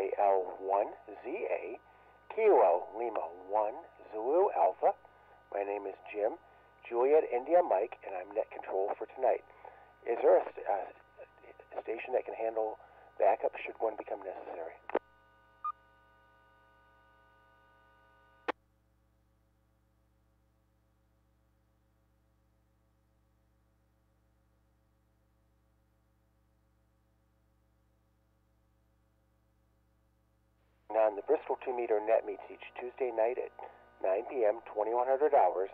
KL1ZA, Kilo Lima 1, Zulu Alpha. My name is Jim, Juliet India Mike, and I'm net control for tonight. Is there a station that can handle backup should one become necessary? Now, the Bristol 2-meter net meets each Tuesday night at 9 p.m., 2100 hours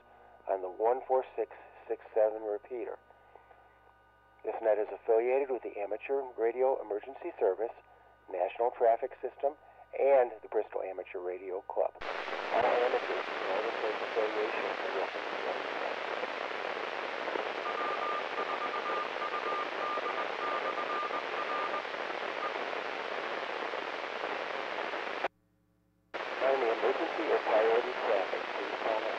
on the 14667 repeater. This net is affiliated with the Amateur Radio Emergency Service, National Traffic System, and the Bristol Amateur Radio Club. All amateurs know the same affiliation are welcome to join the net. On the emergency or priority traffic, please call in.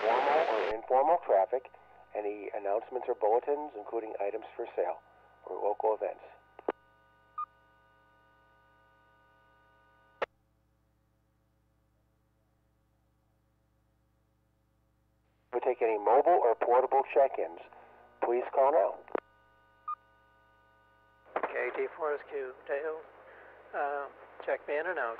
Formal or informal traffic, any announcements or bulletins, including items for sale or local events. We take any mobile or portable check-ins. Please call now. KT4SQ, Dale. Check me in and out.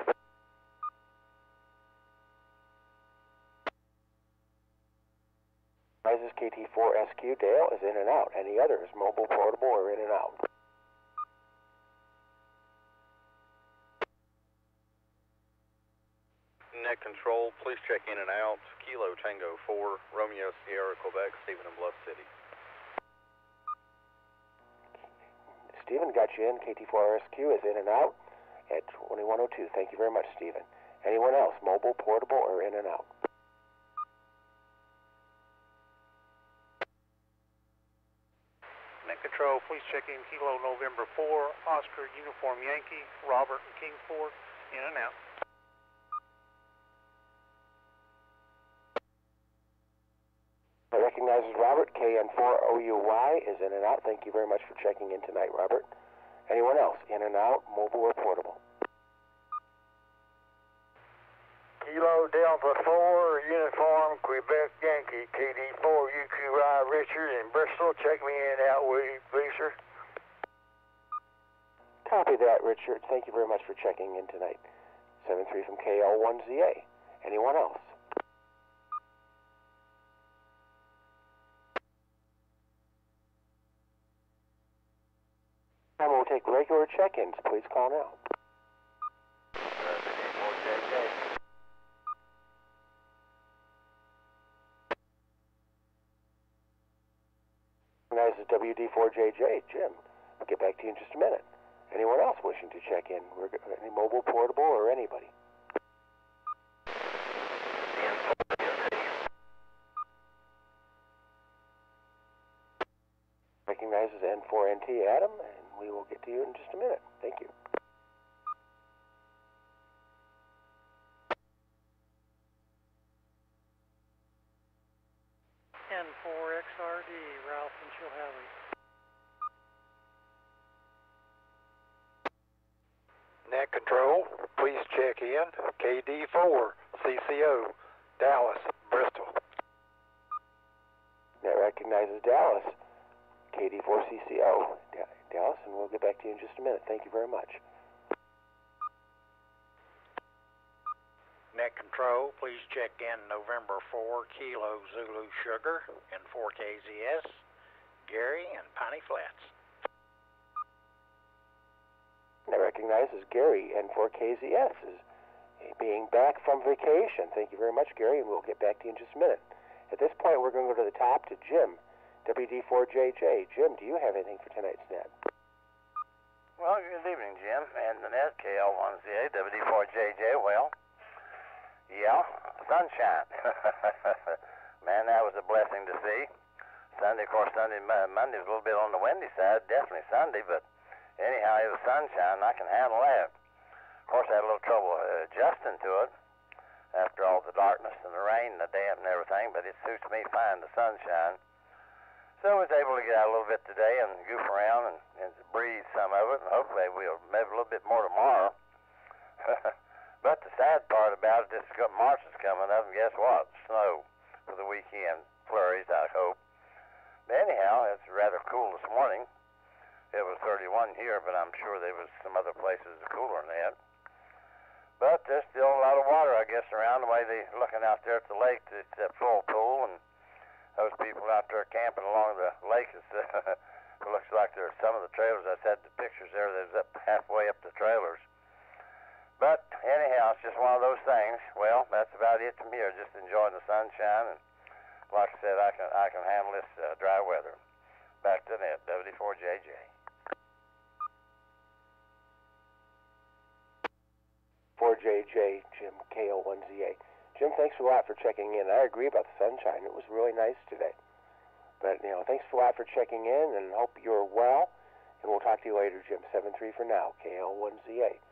This is KT4SQ. Dale is in and out. Any others, mobile, portable, or in and out? Net control, please check in and out. Kilo Tango 4, Romeo Sierra, Quebec, Stephen and Bluff City. Stephen got you in. KT4SQ is in and out at 2102. Thank you very much, Stephen. Anyone else, mobile, portable, or in and out? Net control, please check in Kilo November 4, Oscar Uniform Yankee, Robert and Kingsport, in and out. I recognize as Robert, KN4OUY is in and out. Thank you very much for checking in tonight, Robert. Anyone else, in and out, mobile or portable? Kilo Delta 4, Uniform Quebec Yankee, KD4UQI Richard in Bristol. Check me in and out, will you, please, sir? Copy that, Richard. Thank you very much for checking in tonight. 73 from KL1ZA. Anyone else? And we'll take regular check-ins. Please call now. This is WD4JJ, Jim. We'll get back to you in just a minute. Anyone else wishing to check in? Any mobile, portable, or anybody? Recognizes N4NT Adam, and we will get to you in just a minute. Thank you. N4XRD, Ralph and Chilhowie. Net control, please check in. KD4, CCO, Dallas, Bristol. That recognizes Dallas. KD4CCO, Dallas, and we'll get back to you in just a minute. Thank you very much. Net control, please check in November 4, Kilo Zulu Sugar, and 4KZS, Gary and Piney Flats. That recognizes Gary, and 4KZS is being back from vacation. Thank you very much, Gary, and we'll get back to you in just a minute. At this point, we're going to go to the top to Jim, WD4JJ. Jim, do you have anything for tonight's net? Well, good evening, Jim. And the net, KL1ZA, WD4JJ. Well, yeah, sunshine. Man, that was a blessing to see. Sunday, of course, Monday was a little bit on the windy side, definitely Sunday, but anyhow, it was sunshine, and I can handle that. Of course, I had a little trouble adjusting to it after all the darkness and the rain rain and the damp and everything, but it suits me fine, the sunshine. So I was able to get out a little bit today and goof around and breathe some of it, and hopefully we'll maybe a little bit more tomorrow. But the sad part about it, March is coming up, and guess what? Snow for the weekend. Flurries, I hope. But anyhow, it's rather cool this morning. It was 31 here, but I'm sure there was some other places cooler than that. But there's still a lot of water, I guess, around the way they're looking out there at the lake. It's a full pool, and those people out there camping along the lake, it looks like there's some of the trailers. I said the pictures there, there's up halfway up the trailers. But anyhow, it's just one of those things. Well, that's about it from here. Just enjoying the sunshine, and like I said, I can handle this dry weather. Back to the net, WD4JJ. 4JJ, Jim, KO1ZA. Jim, thanks a lot for checking in. I agree about the sunshine. It was really nice today. But, thanks a lot for checking in, and hope you're well. And we'll talk to you later, Jim. 7-3 for now, KL1ZA.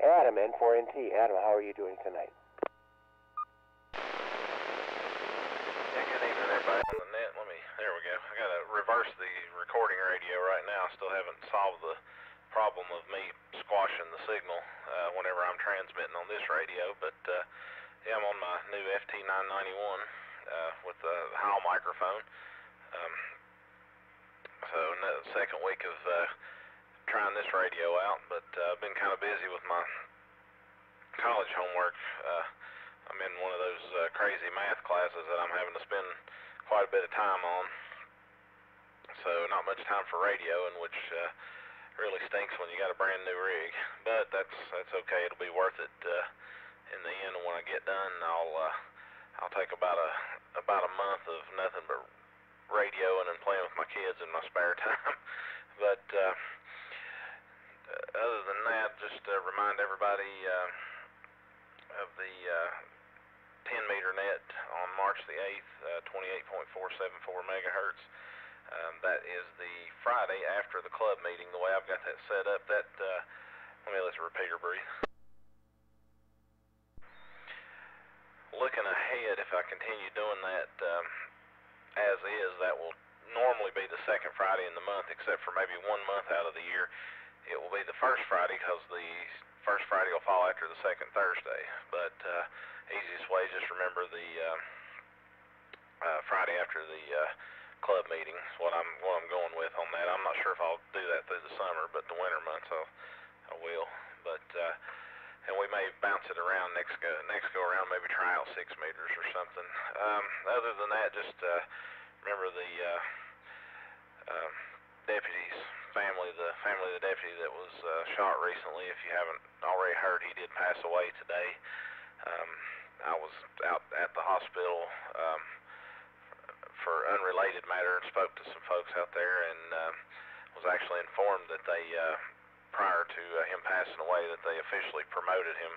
Adam, N4NT. Adam, how are you doing tonight? Yeah, good evening, everybody on the net. There we go. I got to reverse the recording radio right now. I still haven't solved the problem of me squashing the signal whenever I'm transmitting on this radio, but yeah, I'm on my new FT991 with the Howell microphone. So second week of trying this radio out, but I've been kind of busy with my college homework. I'm in one of those crazy math classes that I'm having to spend quite a bit of time on. So not much time for radio, and which really stinks when you got a brand new rig. But that's okay. It'll be worth it in the end. And when I get done, I'll take about a month of nothing but radioing and playing with my kids in my spare time. But other than that, just remind everybody of the 10-meter net on March the 8th, 28.474 megahertz. That is the Friday after the club meeting. The way I've got that set up, let me let the repeater breathe. Looking ahead, if I continue doing that as is, that will normally be the second Friday in the month, except for maybe 1 month out of the year. It will be the first Friday because the first Friday will fall after the second Thursday. But easiest way, just remember the Friday after the club meeting is what I'm going with on that. I'm not sure if I'll do that through the summer, but the winter months I will. But and we may bounce it around next go around, maybe try out 6 meters or something. Other than that, just remember the deputy's family, the family of the deputy that was shot recently. If you haven't already heard, he did pass away today. I was out at the hospital for unrelated matter and spoke to some folks out there, and was actually informed that they prior to him passing away, that they officially promoted him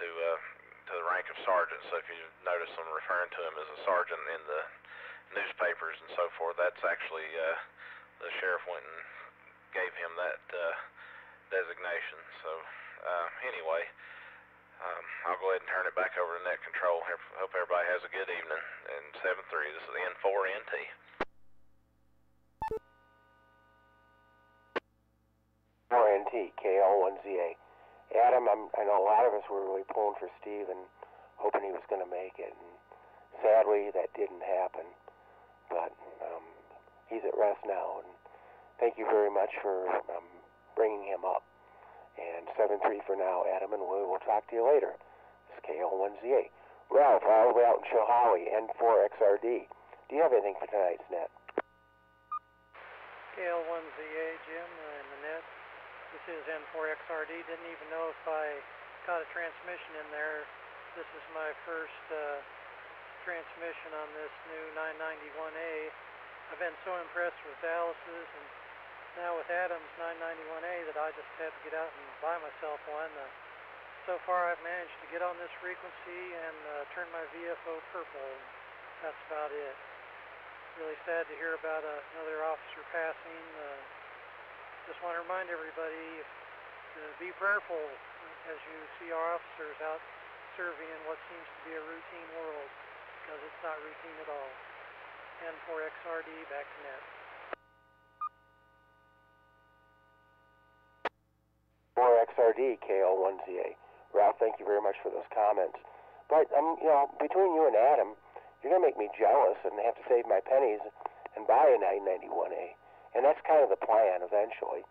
to the rank of sergeant. So if you notice them referring to him as a sergeant in the newspapers and so forth, that's actually the sheriff went and gave him that designation. So anyway, I'll go ahead and turn it back over to net control. Hope everybody has a good evening. And 7-3, this is N4NT. NT, KL1ZA. Adam, I know a lot of us were really pulling for Steve and hoping he was going to make it. And sadly, that didn't happen. But he's at rest now. And thank you very much for bringing him up. And 7-3 for now, Adam, and we will talk to you later. This is KL1ZA. Ralph, all the way out in Chilhowie, N4XRD. Do you have anything for tonight's net? KL1ZA, Jim, in the net. This is N4XRD. Didn't even know if I got a transmission in there. This is my first transmission on this new 991A. I've been so impressed with Dallas's and now with Adam's 991A that I just had to get out and buy myself one. So far I've managed to get on this frequency and turn my VFO purple. That's about it. Really sad to hear about another officer passing. Just want to remind everybody to be prayerful as you see our officers out serving in what seems to be a routine world. not routine at all. N4XRD, back to net. 4XRD, KL1ZA. Ralph, thank you very much for those comments. But, between you and Adam, you're going to make me jealous and have to save my pennies and buy a 991A. And that's kind of the plan eventually.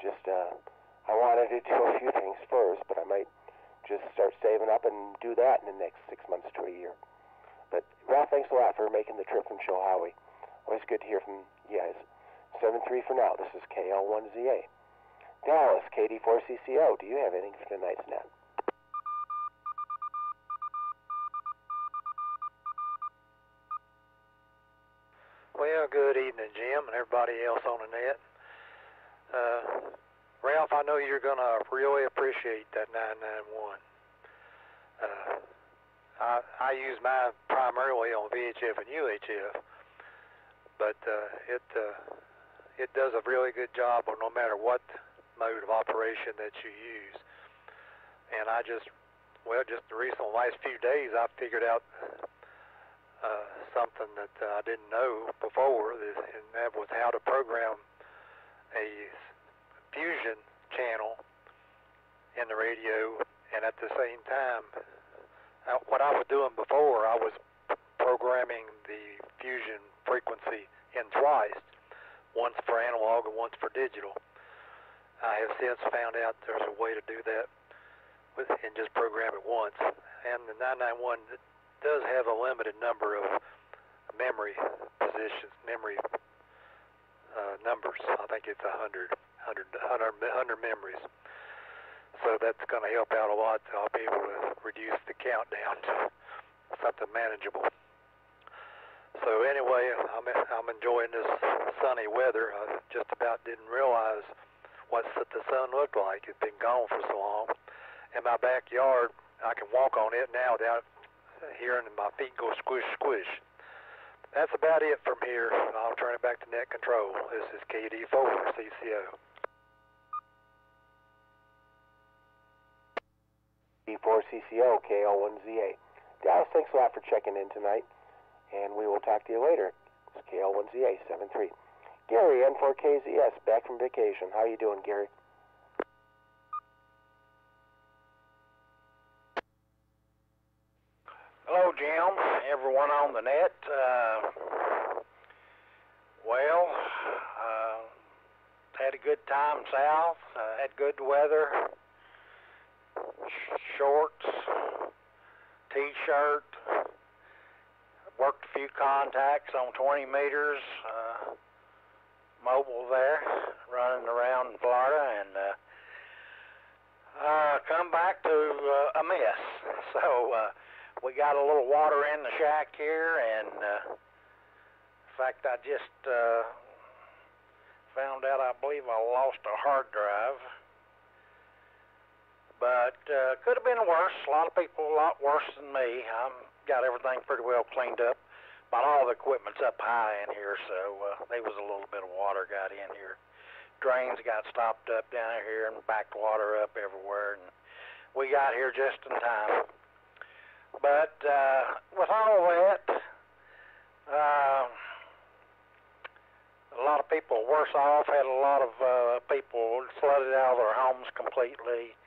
Just, I wanted to do a few things first, but I might just start saving up and do that in the next 6 months to a year. But, Ralph, thanks a lot for making the trip from Chilhowie. Always good to hear from you guys. 7-3 for now. This is KL1ZA. Dallas, KD4CCO. Do you have anything for tonight's net? Well, good evening, Jim, and everybody else on the net. Ralph, I know you're going to really appreciate that 991. I use mine primarily on VHF and UHF, but it does a really good job on no matter what mode of operation that you use. And just the recent last few days, I figured out something that I didn't know before, and that was how to program a fusion channel in the radio, and at the same time, what I was doing before, I was programming the fusion frequency in twice, once for analog and once for digital. I have since found out there's a way to do that and just program it once. And the 991 does have a limited number of memory positions, memory numbers. I think it's 100 memories. So that's going to help out a lot. I'll be able to reduce the count down to something manageable. So anyway, I'm enjoying this sunny weather. I just about didn't realize what the sun looked like. It's been gone for so long. In my backyard, I can walk on it now without hearing my feet go squish, squish. That's about it from here. I'll turn it back to net control. This is KD4 CCO. D4CCO, KL1ZA. Dallas, thanks a lot for checking in tonight, and we will talk to you later. It's KL1ZA, 7-3. Gary, N4KZS, back from vacation. How you doing, Gary? Hello, Jim, everyone on the net. Had a good time south, had good weather, shorts, t-shirt, worked a few contacts on 20 meters, mobile there, running around in Florida, and come back to a mess. So we got a little water in the shack here, and in fact, I just found out, I believe I lost a hard drive. But could have been worse. A lot of people a lot worse than me. I've got everything pretty well cleaned up. But all the equipment's up high in here, so there was a little bit of water got in here. Drains got stopped up down here and backed water up everywhere. And we got here just in time. But with all that, a lot of people worse off. Had a lot of people flooded out of their homes completely.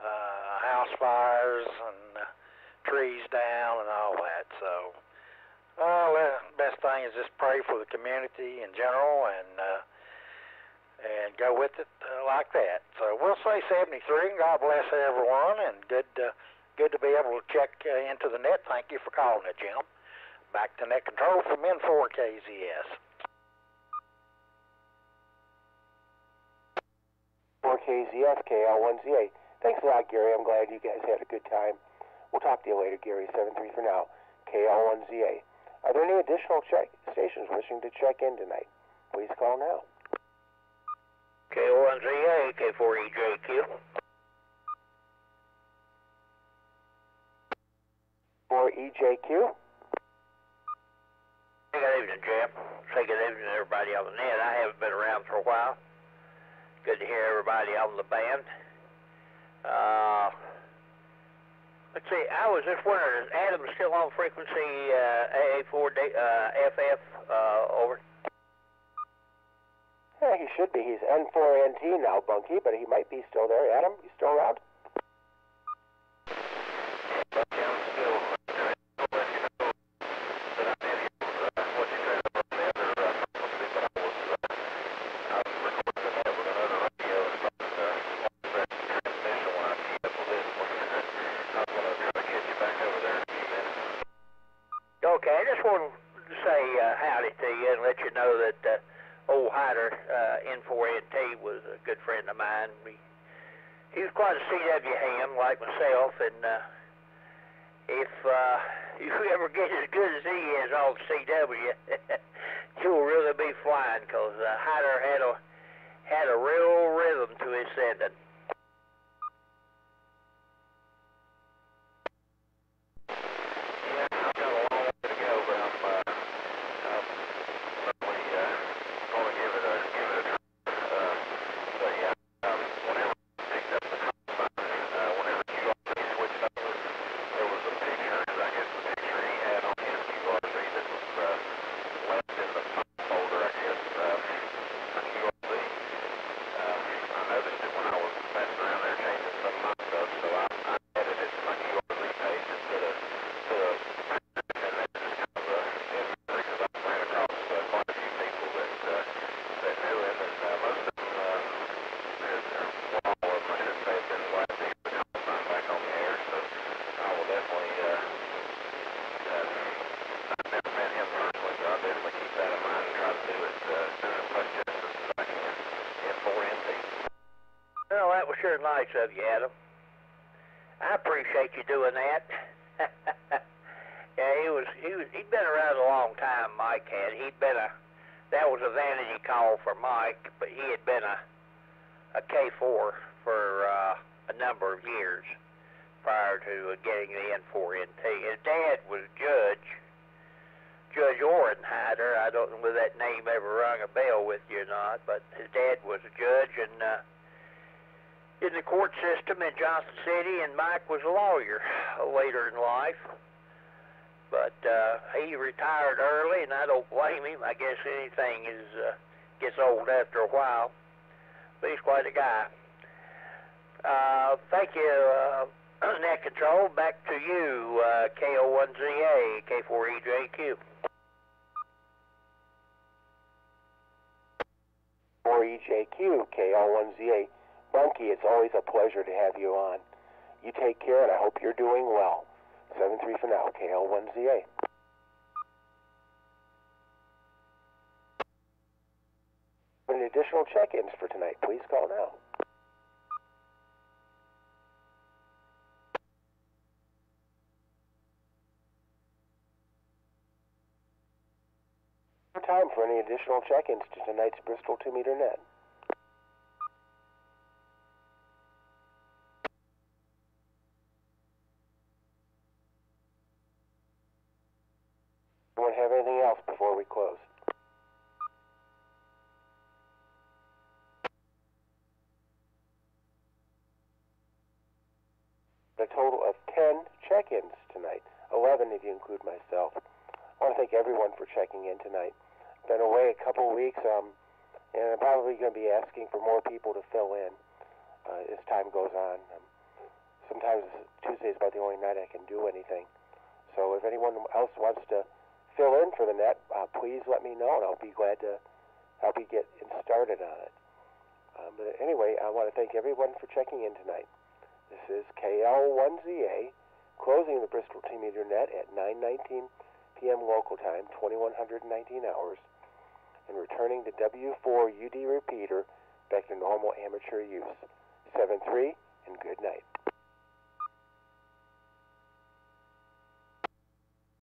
House fires and trees down and all that. So, the best thing is just pray for the community in general and go with it like that. So we'll say 73. God bless everyone, and good to be able to check into the net. Thank you for calling it, Jim. Back to net control from N4KZS. 4KZS, KL1ZA. Thanks a lot, Gary. I'm glad you guys had a good time. We'll talk to you later, Gary. 7-3 for now. KL1ZA. Are there any additional stations wishing to check in tonight? Please call now. KL1ZA, K4EJQ. 4EJQ. Good evening, Jim. Say good evening to everybody on the net. I haven't been around for a while. Good to hear everybody on the band. Let's see, I was just wondering, is Adam still on frequency AA4 FF over? Yeah, he should be. He's N4NT now, Bunky, but he might be still there. Adam, you still around? Okay, I just wanted to say howdy to you and let you know that old Hyder, N4NT, was a good friend of mine. He was quite a CW ham like myself, and if you ever get as good as he is on CW, you'll really be flying, because Hyder had a real rhythm to his sending. Well, that was sure nice of you, Adam. I appreciate you doing that. Yeah, he'd been around a long time, Mike had. That was a vanity call for Mike, but he had been a K4 for a number of years prior to getting the N4NT. His dad was Judge Orrin Hyder. I don't know whether that name ever rung a bell with you or not, but his dad was a judge in the court system in Johnson City, and Mike was a lawyer later in life. But he retired early, and I don't blame him. I guess anything gets old after a while. But he's quite a guy. Thank you, Net Control. Back to you, KO1ZA, K4EJQ. 4EJQ, KO1ZA. Bunky, it's always a pleasure to have you on. You take care, and I hope you're doing well. 7-3 for now, KL1ZA. Any additional check-ins for tonight, please call now. Time for any additional check-ins to tonight's Bristol 2-meter net. Anyone have anything else before we close? A total of 10 check-ins tonight, 11 if you include myself. I want to thank everyone for checking in tonight. Been away a couple of weeks, and I'm probably going to be asking for more people to fill in as time goes on. Sometimes Tuesday is about the only night I can do anything. So if anyone else wants to fill in for the net, please let me know, and I'll be glad to help you get started on it. But anyway, I want to thank everyone for checking in tonight. This is KL1ZA, closing the Bristol 2-meter net at 9:19 p.m. local time, 2119 hours, and returning the W4 UD repeater back to normal amateur use. 7-3, and good night.